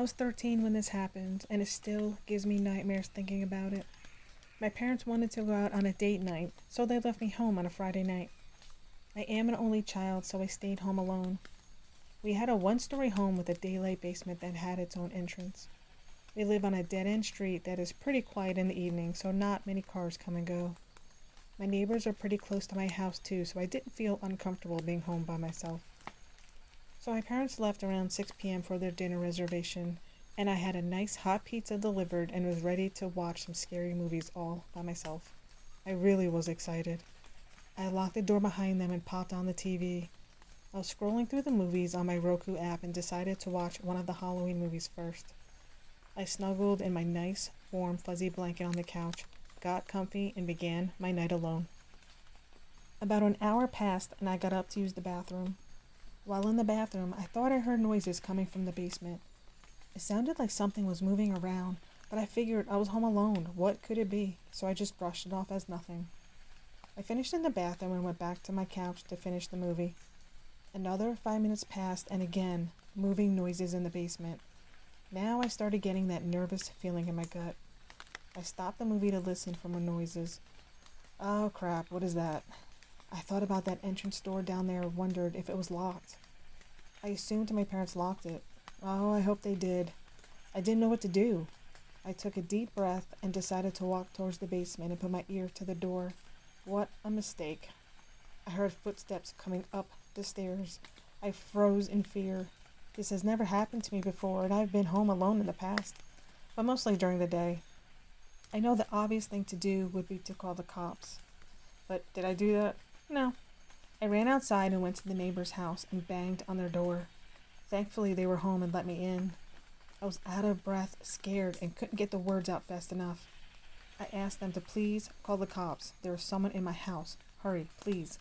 was 13 when this happened, and it still gives me nightmares thinking about it. My parents wanted to go out on a date night, so they left me home on a Friday night. I am an only child, so I stayed home alone. We had a one-story home with a daylight basement that had its own entrance. We live on a dead-end street that is pretty quiet in the evening, so not many cars come and go. My neighbors are pretty close to my house too, so I didn't feel uncomfortable being home by myself. So my parents left around 6 p.m. for their dinner reservation, and I had a nice hot pizza delivered and was ready to watch some scary movies all by myself. I really was excited. I locked the door behind them and popped on the TV. I was scrolling through the movies on my Roku app and decided to watch one of the Halloween movies first. I snuggled in my nice, warm, fuzzy blanket on the couch, got comfy, and began my night alone. About an hour passed and I got up to use the bathroom. While in the bathroom, I thought I heard noises coming from the basement. It sounded like something was moving around, but I figured I was home alone. What could it be? So I just brushed it off as nothing. I finished in the bathroom and went back to my couch to finish the movie. Another 5 minutes passed and again, moving noises in the basement. Now I started getting that nervous feeling in my gut. I stopped the movie to listen for more noises. Oh crap, what is that? I thought about that entrance door down there and wondered if it was locked. I assumed my parents locked it. Oh, I hope they did. I didn't know what to do. I took a deep breath and decided to walk towards the basement and put my ear to the door. What a mistake. I heard footsteps coming up the stairs. I froze in fear. This has never happened to me before, and I've been home alone in the past, but mostly during the day. I know the obvious thing to do would be to call the cops. But did I do that? No. I ran outside and went to the neighbor's house and banged on their door. Thankfully, they were home and let me in. I was out of breath, scared, and couldn't get the words out fast enough. I asked them to please call the cops. There is someone in my house. Hurry, please.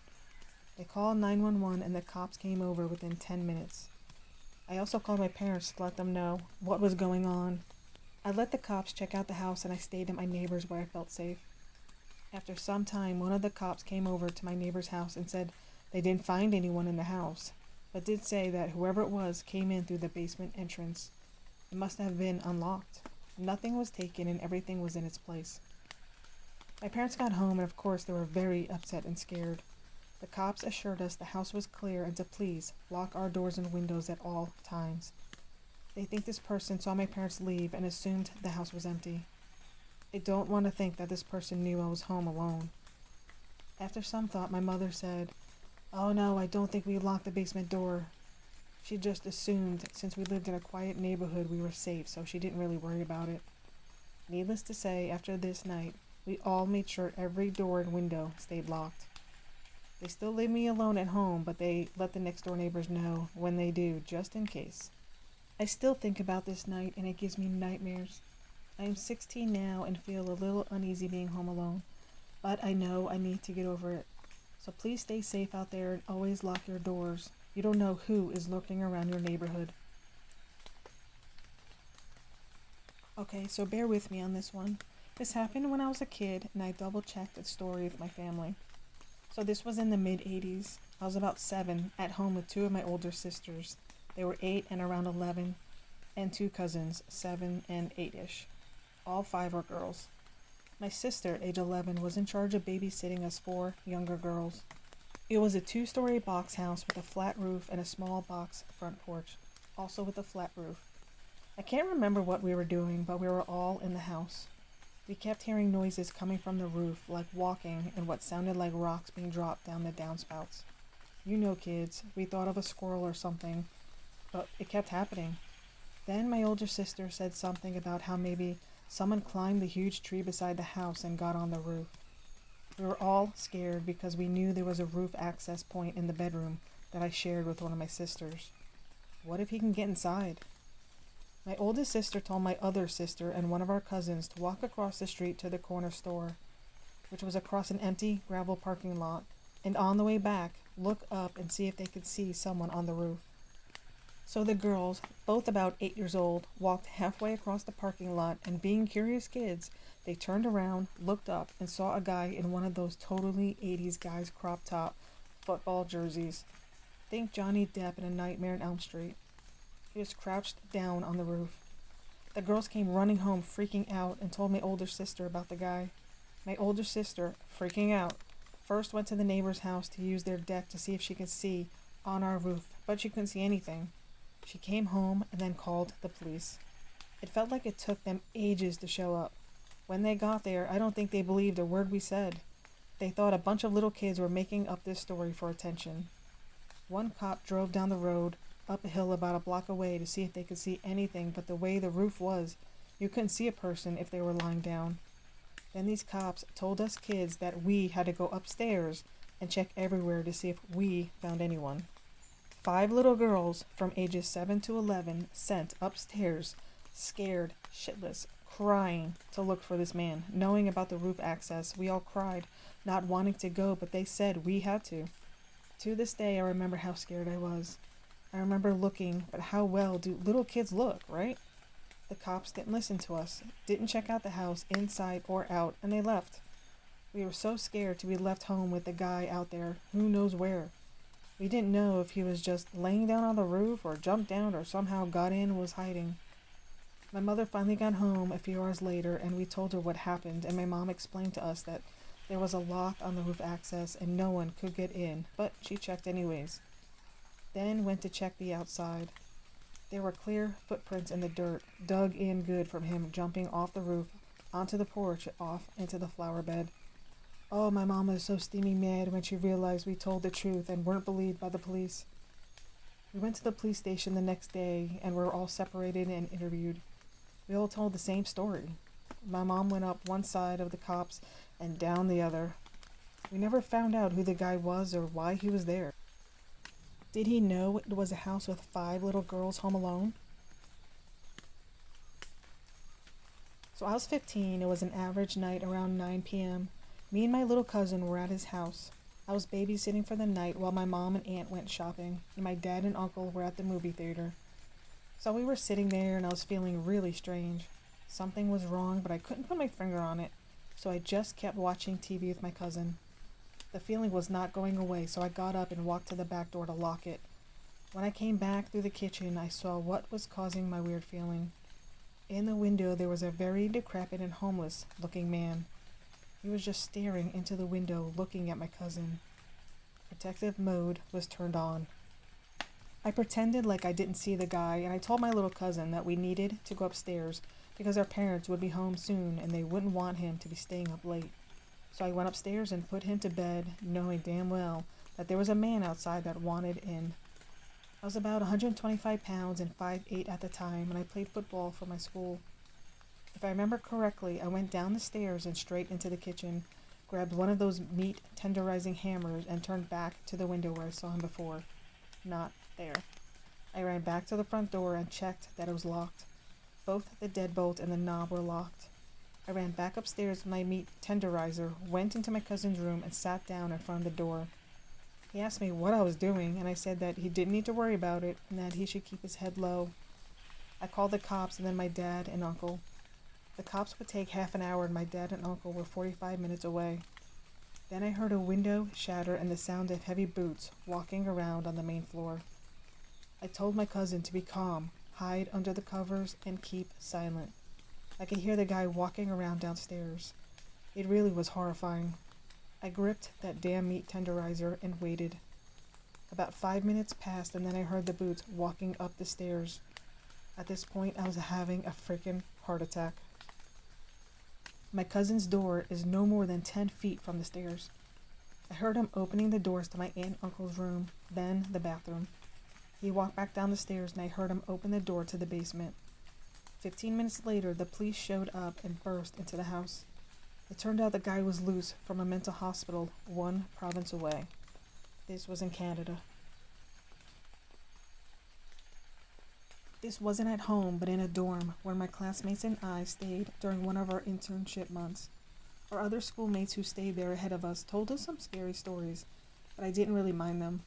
They called 911 and the cops came over within 10 minutes. I also called my parents to let them know what was going on. I let the cops check out the house and I stayed at my neighbor's where I felt safe. After some time, one of the cops came over to my neighbor's house and said they didn't find anyone in the house, but did say that whoever it was came in through the basement entrance. It must have been unlocked. Nothing was taken and everything was in its place. My parents got home and of course they were very upset and scared. The cops assured us the house was clear and to please lock our doors and windows at all times. They think this person saw my parents leave and assumed the house was empty. I don't want to think that this person knew I was home alone. After some thought, my mother said, "Oh no, I don't think we locked the basement door." She just assumed since we lived in a quiet neighborhood we were safe, so she didn't really worry about it. Needless to say, after this night, we all made sure every door and window stayed locked. They still leave me alone at home, but they let the next door neighbors know when they do, just in case. I still think about this night and it gives me nightmares. I am 16 now and feel a little uneasy being home alone, but I know I need to get over it. So please stay safe out there and always lock your doors. You don't know who is lurking around your neighborhood. Okay, so bear with me on this one. This happened when I was a kid and I double-checked the story with my family. So this was in the mid-80s. I was about 7, at home with 2 of my older sisters. They were 8 and around 11, and 2 cousins, 7 and 8-ish. All 5 were girls. My sister, age 11, was in charge of babysitting us 4 younger girls. It was a 2-story box house with a flat roof and a small box front porch, also with a flat roof. I can't remember what we were doing, but we were all in the house. We kept hearing noises coming from the roof, like walking and what sounded like rocks being dropped down the downspouts. You know, kids, we thought of a squirrel or something, but it kept happening. Then my older sister said something about how maybe someone climbed the huge tree beside the house and got on the roof. We were all scared because we knew there was a roof access point in the bedroom that I shared with one of my sisters. What if he can get inside? My oldest sister told my other sister and one of our cousins to walk across the street to the corner store, which was across an empty gravel parking lot, and on the way back, look up and see if they could see someone on the roof. So the girls, both about 8 years old, walked halfway across the parking lot and being curious kids, they turned around, looked up, and saw a guy in one of those totally 80s guys crop top football jerseys. Think Johnny Depp in A Nightmare on Elm Street. He was crouched down on the roof. The girls came running home freaking out and told my older sister about the guy. My older sister, freaking out, first went to the neighbor's house to use their deck to see if she could see on our roof, but she couldn't see anything. She came home and then called the police. It felt like it took them ages to show up. When they got there, I don't think they believed a word we said. They thought a bunch of little kids were making up this story for attention. One cop drove down the road, up a hill about a block away to see if they could see anything, but the way the roof was, you couldn't see a person if they were lying down. Then these cops told us kids that we had to go upstairs and check everywhere to see if we found anyone. 5 little girls from ages 7 to 11 sent upstairs, scared, shitless, crying to look for this man. Knowing about the roof access, we all cried, not wanting to go, but they said we had to. To this day, I remember how scared I was. I remember looking, but how well do little kids look, right? The cops didn't listen to us, didn't check out the house inside or out, and they left. We were so scared to be left home with the guy out there, who knows where. We didn't know if he was just laying down on the roof or jumped down or somehow got in and was hiding. My mother finally got home a few hours later, and we told her what happened, and my mom explained to us that there was a lock on the roof access and no one could get in, but she checked anyways. Then went to check the outside. There were clear footprints in the dirt, dug in good from him jumping off the roof, onto the porch, off into the flower bed. Oh, my mom was so steaming mad when she realized we told the truth and weren't believed by the police. We went to the police station the next day and were all separated and interviewed. We all told the same story. My mom went up one side of the cops and down the other. We never found out who the guy was or why he was there. Did he know it was a house with 5 little girls home alone? So I was 15. It was an average night around 9 p.m. Me and my little cousin were at his house. I was babysitting for the night while my mom and aunt went shopping, and my dad and uncle were at the movie theater. So we were sitting there and I was feeling really strange. Something was wrong, but I couldn't put my finger on it, so I just kept watching TV with my cousin. The feeling was not going away, so I got up and walked to the back door to lock it. When I came back through the kitchen, I saw what was causing my weird feeling. In the window, there was a very decrepit and homeless-looking man. He was just staring into the window, looking at my cousin. Protective mode was turned on. I pretended like I didn't see the guy, and I told my little cousin that we needed to go upstairs because our parents would be home soon and they wouldn't want him to be staying up late. So I went upstairs and put him to bed, knowing damn well that there was a man outside that wanted in. I was about 125 pounds and 5'8" at the time, and I played football for my school. If I remember correctly, I went down the stairs and straight into the kitchen, grabbed one of those meat tenderizing hammers, and turned back to the window where I saw him before. Not there. I ran back to the front door and checked that it was locked. Both the deadbolt and the knob were locked. I ran back upstairs with my meat tenderizer, went into my cousin's room, and sat down in front of the door. He asked me what I was doing, and I said that he didn't need to worry about it and that he should keep his head low. I called the cops and then my dad and uncle. The cops would take half an hour and my dad and uncle were 45 minutes away. Then I heard a window shatter and the sound of heavy boots walking around on the main floor. I told my cousin to be calm, hide under the covers, and keep silent. I could hear the guy walking around downstairs. It really was horrifying. I gripped that damn meat tenderizer and waited. About 5 minutes passed and then I heard the boots walking up the stairs. At this point, I was having a freaking heart attack. My cousin's door is no more than 10 feet from the stairs. I heard him opening the doors to my aunt and uncle's room, then the bathroom. He walked back down the stairs and I heard him open the door to the basement. 15 minutes later, the police showed up and burst into the house. It turned out the guy was loose from a mental hospital 1 province away. This was in Canada. This wasn't at home, but in a dorm where my classmates and I stayed during one of our internship months. Our other schoolmates who stayed there ahead of us told us some scary stories, but I didn't really mind them.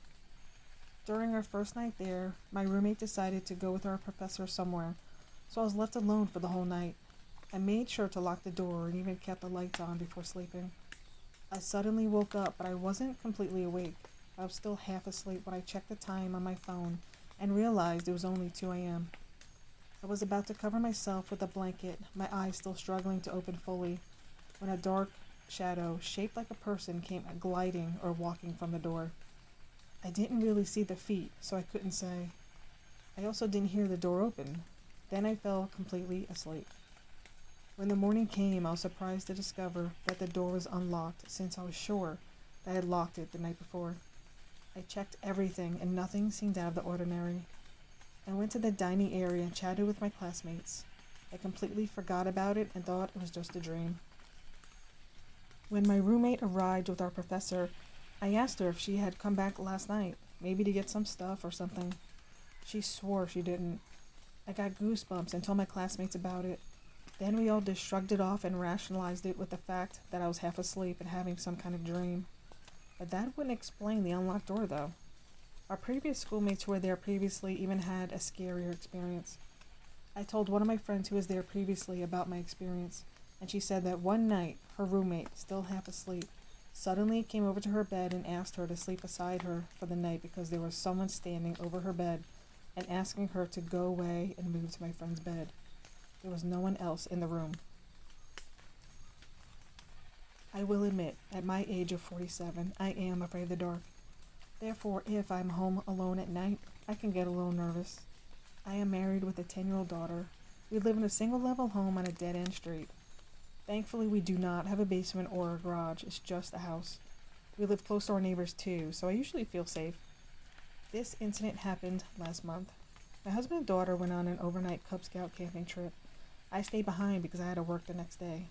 During our first night there, my roommate decided to go with our professor somewhere, so I was left alone for the whole night. I made sure to lock the door and even kept the lights on before sleeping. I suddenly woke up, but I wasn't completely awake. I was still half asleep when I checked the time on my phone and realized it was only 2 a.m. I was about to cover myself with a blanket, my eyes still struggling to open fully, when a dark shadow, shaped like a person, came gliding or walking from the door. I didn't really see the feet, so I couldn't say. I also didn't hear the door open. Then I fell completely asleep. When the morning came, I was surprised to discover that the door was unlocked, since I was sure that I had locked it the night before. I checked everything, and nothing seemed out of the ordinary. I went to the dining area and chatted with my classmates. I completely forgot about it and thought it was just a dream. When my roommate arrived with our professor, I asked her if she had come back last night, maybe to get some stuff or something. She swore she didn't. I got goosebumps and told my classmates about it. Then we all just shrugged it off and rationalized it with the fact that I was half asleep and having some kind of dream. But that wouldn't explain the unlocked door, though. Our previous schoolmates who were there previously even had a scarier experience. I told one of my friends who was there previously about my experience, and she said that one night, her roommate, still half asleep, suddenly came over to her bed and asked her to sleep beside her for the night because there was someone standing over her bed and asking her to go away and move to my friend's bed. There was no one else in the room. I will admit, at my age of 47, I am afraid of the dark. Therefore, if I'm home alone at night, I can get a little nervous. I am married with a 10-year-old daughter. We live in a single-level home on a dead-end street. Thankfully, we do not have a basement or a garage. It's just a house. We live close to our neighbors too, so I usually feel safe. This incident happened last month. My husband and daughter went on an overnight Cub Scout camping trip. I stayed behind because I had to work the next day.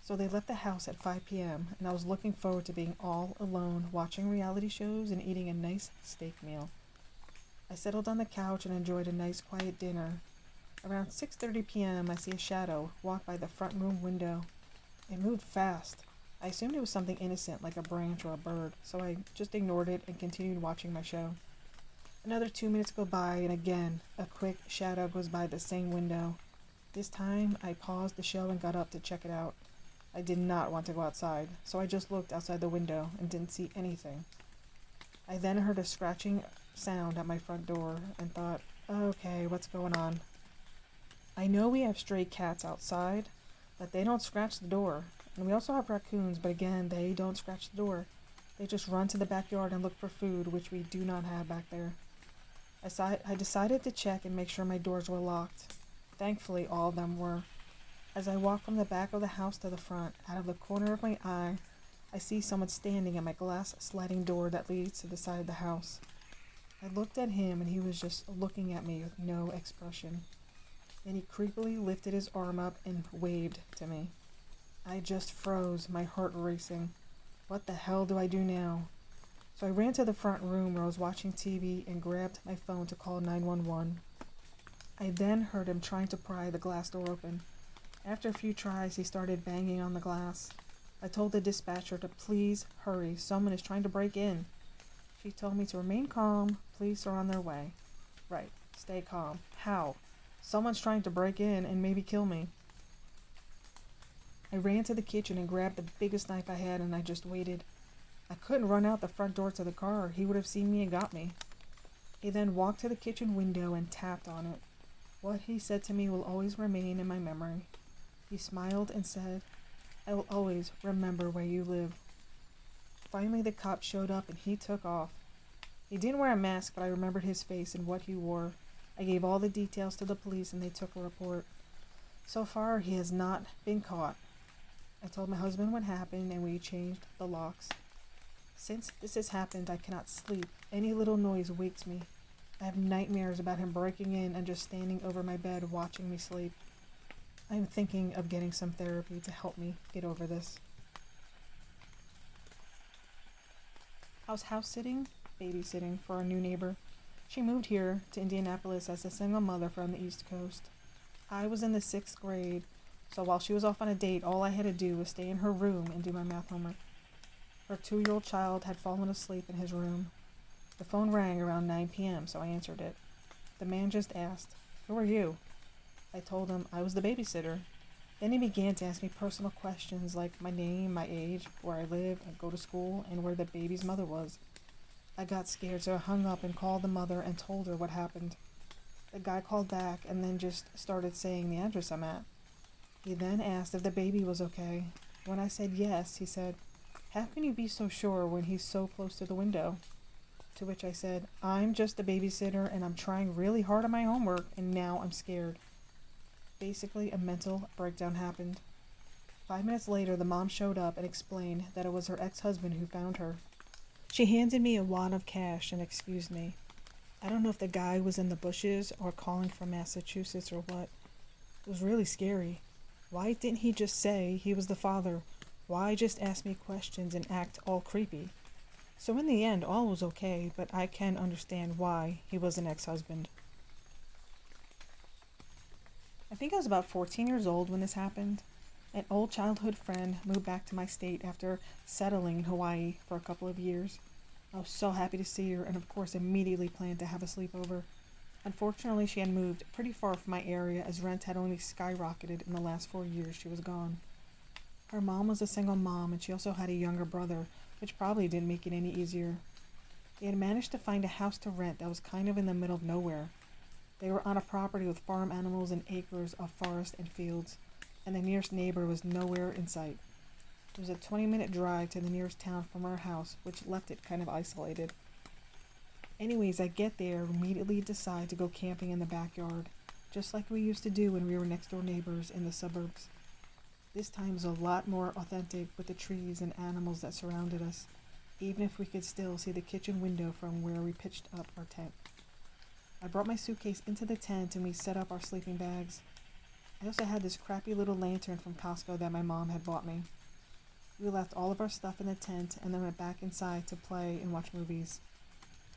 So they left the house at 5 p.m., and I was looking forward to being all alone, watching reality shows and eating a nice steak meal. I settled on the couch and enjoyed a nice quiet dinner. Around 6:30 p.m., I see a shadow walk by the front room window. It moved fast. I assumed it was something innocent, like a branch or a bird, so I just ignored it and continued watching my show. Another 2 minutes go by, and again, a quick shadow goes by the same window. This time, I paused the show and got up to check it out. I did not want to go outside, so I just looked outside the window and didn't see anything. I then heard a scratching sound at my front door and thought, okay, what's going on? I know we have stray cats outside, but they don't scratch the door. And we also have raccoons, but again, they don't scratch the door. They just run to the backyard and look for food, which we do not have back there. I decided to check and make sure my doors were locked. Thankfully, all of them were. As I walk from the back of the house to the front, out of the corner of my eye, I see someone standing at my glass sliding door that leads to the side of the house. I looked at him and he was just looking at me with no expression. Then he creepily lifted his arm up and waved to me. I just froze, my heart racing. What the hell do I do now? So I ran to the front room where I was watching TV and grabbed my phone to call 911. I then heard him trying to pry the glass door open. After a few tries, he started banging on the glass. I told the dispatcher to please hurry, someone is trying to break in. She told me to remain calm, police are on their way. Right, stay calm. How? Someone's trying to break in and maybe kill me. I ran to the kitchen and grabbed the biggest knife I had and I just waited. I couldn't run out the front door to the car, he would have seen me and got me. He then walked to the kitchen window and tapped on it. What he said to me will always remain in my memory. He smiled and said, I will always remember where you live. Finally, the cop showed up and he took off. He didn't wear a mask, but I remembered his face and what he wore. I gave all the details to the police and they took a report. So far, he has not been caught. I told my husband what happened and we changed the locks. Since this has happened, I cannot sleep. Any little noise wakes me. I have nightmares about him breaking in and just standing over my bed watching me sleep. I am thinking of getting some therapy to help me get over this. I was house sitting, babysitting for a new neighbor. She moved here to Indianapolis as a single mother from the East Coast. I was in the 6th grade, so while she was off on a date, all I had to do was stay in her room and do my math homework. Her 2-year-old child had fallen asleep in his room. The phone rang around 9 p.m., so I answered it. The man just asked, "Who are you?" I told him I was the babysitter. Then he began to ask me personal questions like my name, my age, where I live and go to school, and where the baby's mother was. I got scared, so I hung up and called the mother and told her what happened. The guy called back and then just started saying the address I'm at. He then asked if the baby was okay. When I said yes, he said, "How can you be so sure when he's so close to the window?" To which I said, "I'm just the babysitter and I'm trying really hard on my homework and now I'm scared." Basically, a mental breakdown happened. 5 minutes later, the mom showed up and explained that it was her ex-husband who found her. She handed me a wad of cash and excused me. I don't know if the guy was in the bushes or calling from Massachusetts or what. It was really scary. Why didn't he just say he was the father? Why just ask me questions and act all creepy? So in the end, all was okay, but I can understand why he was an ex-husband. I think I was about 14 years old when this happened. An old childhood friend moved back to my state after settling in Hawaii for a couple of years. I was so happy to see her and of course immediately planned to have a sleepover. Unfortunately, she had moved pretty far from my area as rent had only skyrocketed in the last 4 years she was gone. Her mom was a single mom and she also had a younger brother, which probably didn't make it any easier. They had managed to find a house to rent that was kind of in the middle of nowhere. They were on a property with farm animals and acres of forest and fields, and the nearest neighbor was nowhere in sight. It was a 20-minute drive to the nearest town from our house, which left it kind of isolated. Anyways, I get there and immediately decide to go camping in the backyard, just like we used to do when we were next door neighbors in the suburbs. This time was a lot more authentic with the trees and animals that surrounded us, even if we could still see the kitchen window from where we pitched up our tent. I brought my suitcase into the tent and we set up our sleeping bags. I also had this crappy little lantern from Costco that my mom had bought me. We left all of our stuff in the tent and then went back inside to play and watch movies.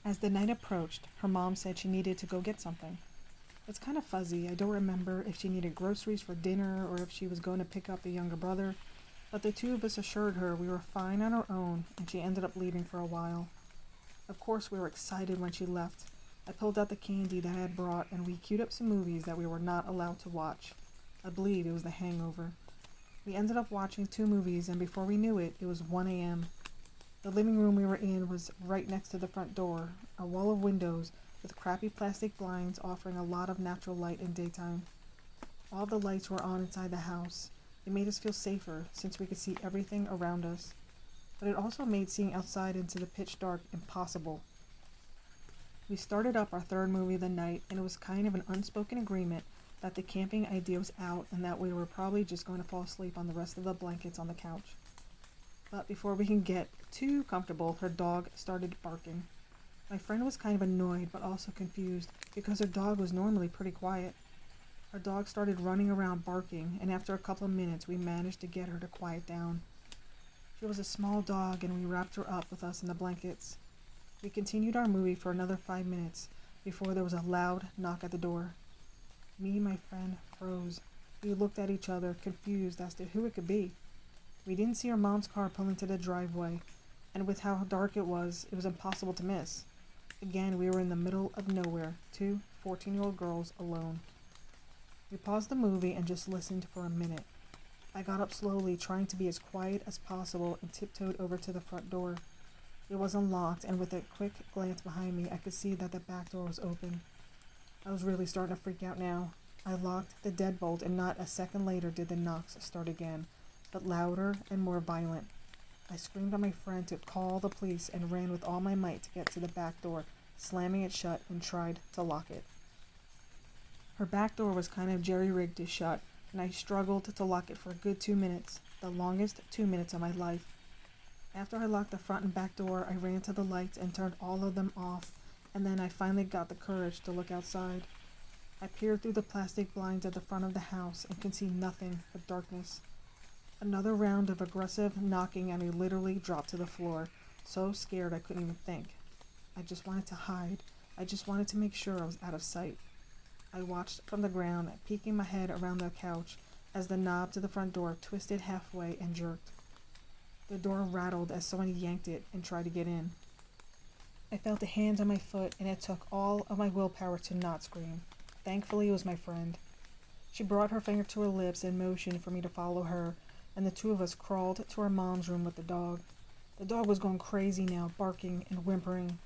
As the night approached, her mom said she needed to go get something. It's kind of fuzzy. I don't remember if she needed groceries for dinner or if she was going to pick up the younger brother, but the two of us assured her we were fine on our own and she ended up leaving for a while. Of course, we were excited when she left. I pulled out the candy that I had brought and we queued up some movies that we were not allowed to watch. I believe it was The Hangover. We ended up watching 2 movies and before we knew it, it was 1 a.m. The living room we were in was right next to the front door, a wall of windows with crappy plastic blinds offering a lot of natural light in daytime. All the lights were on inside the house. It made us feel safer since we could see everything around us. But it also made seeing outside into the pitch dark impossible. We started up our 3rd movie of the night and it was kind of an unspoken agreement that the camping idea was out and that we were probably just going to fall asleep on the rest of the blankets on the couch. But before we can get too comfortable, her dog started barking. My friend was kind of annoyed but also confused because her dog was normally pretty quiet. Her dog started running around barking and after a couple of minutes we managed to get her to quiet down. She was a small dog and we wrapped her up with us in the blankets. We continued our movie for another 5 minutes before there was a loud knock at the door. Me and my friend froze. We looked at each other, confused as to who it could be. We didn't see her mom's car pull into the driveway, and with how dark it was impossible to miss. Again, we were in the middle of nowhere, 2 14-year-old girls alone. We paused the movie and just listened for a minute. I got up slowly, trying to be as quiet as possible, and tiptoed over to the front door. It was unlocked, and with a quick glance behind me, I could see that the back door was open. I was really starting to freak out now. I locked the deadbolt and not a second later did the knocks start again, but louder and more violent. I screamed at my friend to call the police and ran with all my might to get to the back door, slamming it shut and tried to lock it. Her back door was kind of jerry-rigged to shut, and I struggled to lock it for a good 2 minutes, the longest 2 minutes of my life. After I locked the front and back door, I ran to the lights and turned all of them off, and then I finally got the courage to look outside. I peered through the plastic blinds at the front of the house and could see nothing but darkness. Another round of aggressive knocking and I literally dropped to the floor, so scared I couldn't even think. I just wanted to hide. I just wanted to make sure I was out of sight. I watched from the ground, peeking my head around the couch as the knob to the front door twisted halfway and jerked. The door rattled as someone yanked it and tried to get in. I felt a hand on my foot and it took all of my willpower to not scream. Thankfully, it was my friend. She brought her finger to her lips and motioned for me to follow her, and the 2 of us crawled to our mom's room with the dog. The dog was going crazy now, barking and whimpering.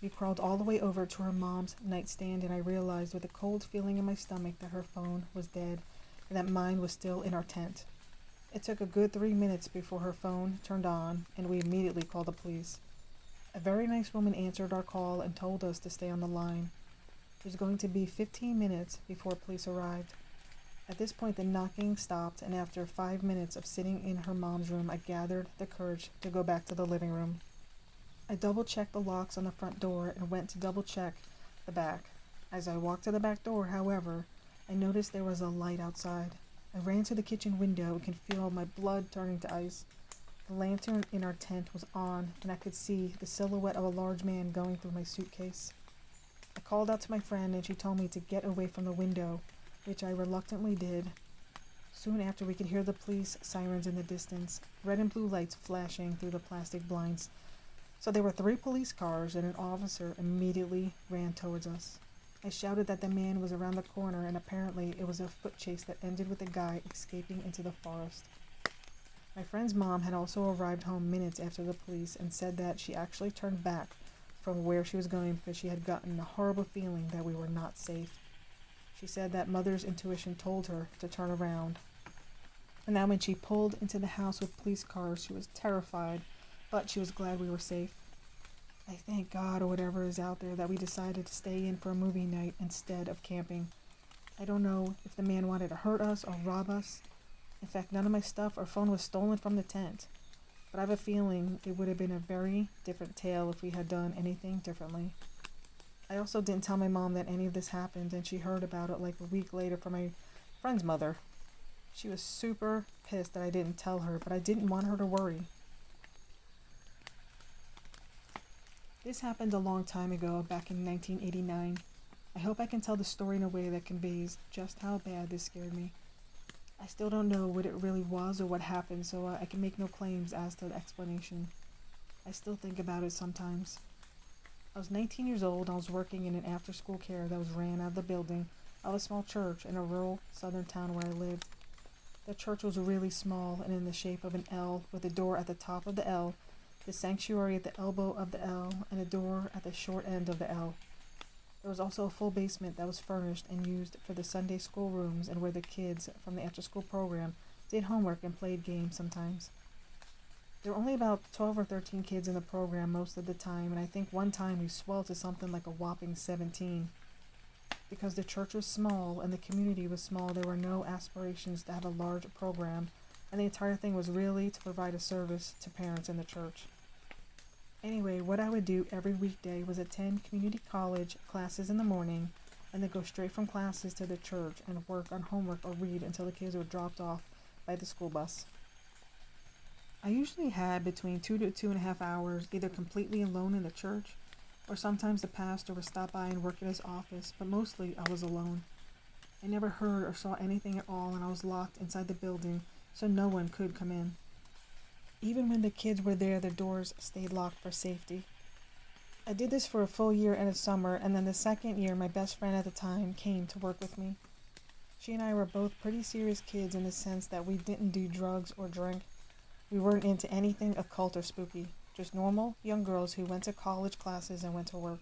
We crawled all the way over to her mom's nightstand, and I realized with a cold feeling in my stomach that her phone was dead and that mine was still in our tent. It took a good 3 minutes before her phone turned on, and we immediately called the police. A very nice woman answered our call and told us to stay on the line. It was going to be 15 minutes before police arrived. At this point, the knocking stopped, and after 5 minutes of sitting in her mom's room, I gathered the courage to go back to the living room. I double-checked the locks on the front door and went to double-check the back. As I walked to the back door, however, I noticed there was a light outside. I ran to the kitchen window and could feel my blood turning to ice. The lantern in our tent was on, and I could see the silhouette of a large man going through my suitcase. I called out to my friend, and she told me to get away from the window, which I reluctantly did. Soon after, we could hear the police sirens in the distance, red and blue lights flashing through the plastic blinds. So there were 3 police cars, and an officer immediately ran towards us. I shouted that the man was around the corner, and apparently it was a foot chase that ended with a guy escaping into the forest. My friend's mom had also arrived home minutes after the police and said that she actually turned back from where she was going because she had gotten a horrible feeling that we were not safe. She said that mother's intuition told her to turn around. And that when she pulled into the house with police cars, she was terrified, but she was glad we were safe. I thank God, or whatever is out there, that we decided to stay in for a movie night instead of camping. I don't know if the man wanted to hurt us or rob us. In fact, none of my stuff or phone was stolen from the tent. But I have a feeling it would have been a very different tale if we had done anything differently. I also didn't tell my mom that any of this happened, and she heard about it like a week later from my friend's mother. She was super pissed that I didn't tell her, but I didn't want her to worry. This happened a long time ago, back in 1989. I hope I can tell the story in a way that conveys just how bad this scared me. I still don't know what it really was or what happened, so I can make no claims as to the explanation. I still think about it sometimes. I was 19 years old and I was working in an after-school care that was ran out of the building of a small church in a rural southern town where I lived. The church was really small and in the shape of an L, with a door at the top of the L, the sanctuary at the elbow of the L, and a door at the short end of the L. There was also a full basement that was furnished and used for the Sunday school rooms and where the kids from the after-school program did homework and played games sometimes. There were only about 12 or 13 kids in the program most of the time, and I think one time we swelled to something like a whopping 17. Because the church was small and the community was small, there were no aspirations to have a large program, and the entire thing was really to provide a service to parents in the church. Anyway, what I would do every weekday was attend community college classes in the morning and then go straight from classes to the church and work on homework or read until the kids were dropped off by the school bus. I usually had between 2 to 2.5 hours either completely alone in the church, or sometimes the pastor would stop by and work in his office, but mostly I was alone. I never heard or saw anything at all, and I was locked inside the building so no one could come in. Even when the kids were there, the doors stayed locked for safety. I did this for a full year and a summer, and then the second year my best friend at the time came to work with me. She and I were both pretty serious kids in the sense that we didn't do drugs or drink. We weren't into anything occult or spooky, just normal young girls who went to college classes and went to work.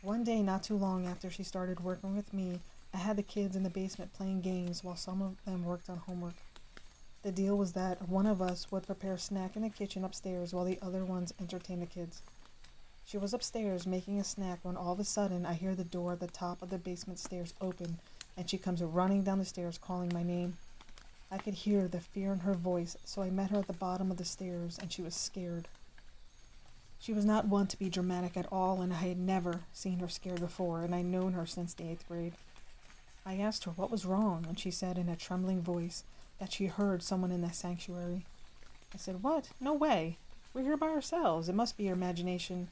One day, not too long after she started working with me, I had the kids in the basement playing games while some of them worked on homework. The deal was that one of us would prepare a snack in the kitchen upstairs while the other ones entertained the kids. She was upstairs making a snack when all of a sudden I hear the door at the top of the basement stairs open, and she comes running down the stairs calling my name. I could hear the fear in her voice, so I met her at the bottom of the stairs, and she was scared. She was not one to be dramatic at all, and I had never seen her scared before, and I'd known her since the 8th grade. I asked her what was wrong, and she said in a trembling voice that she heard someone in the sanctuary. I said, "What? No way. We're here by ourselves. It must be your imagination."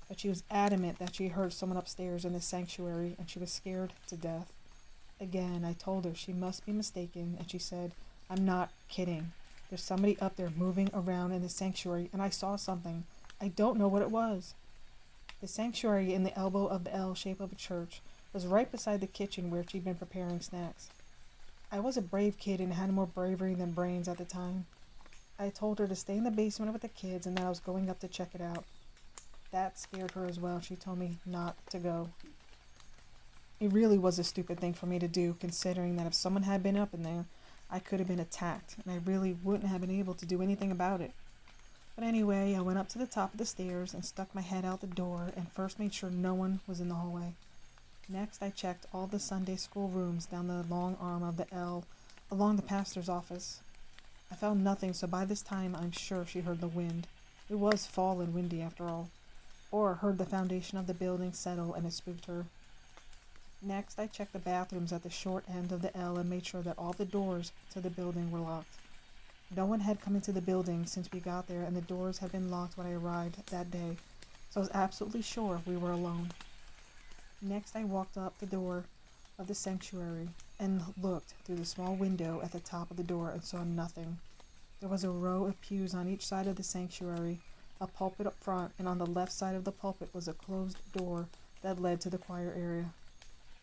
But she was adamant that she heard someone upstairs in the sanctuary, and she was scared to death. Again, I told her she must be mistaken, and she said, "I'm not kidding. There's somebody up there moving around in the sanctuary, and I saw something. I don't know what it was." The sanctuary in the elbow of the L shape of a church was right beside the kitchen where she'd been preparing snacks. I was a brave kid and had more bravery than brains at the time. I told her to stay in the basement with the kids and that I was going up to check it out. That scared her as well. She told me not to go. It really was a stupid thing for me to do, considering that if someone had been up in there, I could have been attacked, and I really wouldn't have been able to do anything about it. But anyway, I went up to the top of the stairs and stuck my head out the door and first made sure no one was in the hallway. Next, I checked all the Sunday school rooms down the long arm of the L along the pastor's office. I found nothing, so by this time I'm sure she heard the wind. It was fall and windy after all. Or heard the foundation of the building settle and it spooked her. Next, I checked the bathrooms at the short end of the L and made sure that all the doors to the building were locked. No one had come into the building since we got there, and the doors had been locked when I arrived that day, so I was absolutely sure we were alone. Next, I walked up the door of the sanctuary and looked through the small window at the top of the door and saw nothing. There was a row of pews on each side of the sanctuary, a pulpit up front, and on the left side of the pulpit was a closed door that led to the choir area.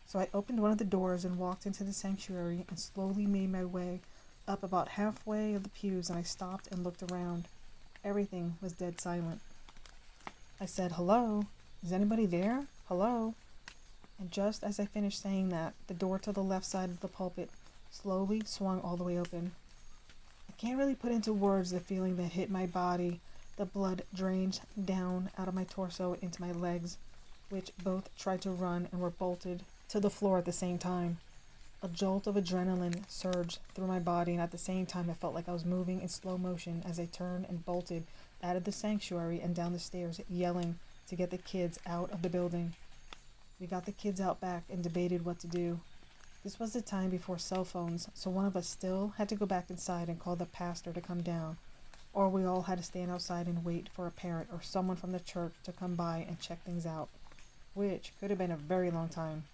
So I opened one of the doors and walked into the sanctuary and slowly made my way up about halfway of the pews, and I stopped and looked around. Everything was dead silent. I said, "Hello? Is anybody there? Hello?" And just as I finished saying that, the door to the left side of the pulpit slowly swung all the way open. I can't really put into words the feeling that hit my body. The blood drained down out of my torso into my legs, which both tried to run and were bolted to the floor at the same time. A jolt of adrenaline surged through my body, and at the same time I felt like I was moving in slow motion as I turned and bolted out of the sanctuary and down the stairs, yelling to get the kids out of the building. We got the kids out back and debated what to do. This was the time before cell phones, so one of us still had to go back inside and call the pastor to come down, or we all had to stand outside and wait for a parent or someone from the church to come by and check things out, which could have been a very long time.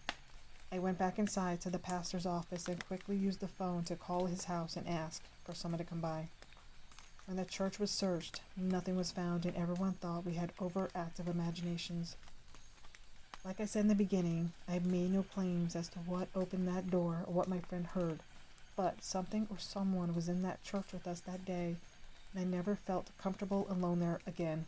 I went back inside to the pastor's office and quickly used the phone to call his house and ask for someone to come by. When the church was searched, nothing was found, and everyone thought we had overactive imaginations. Like I said in the beginning, I made no claims as to what opened that door or what my friend heard, but something or someone was in that church with us that day, and I never felt comfortable alone there again.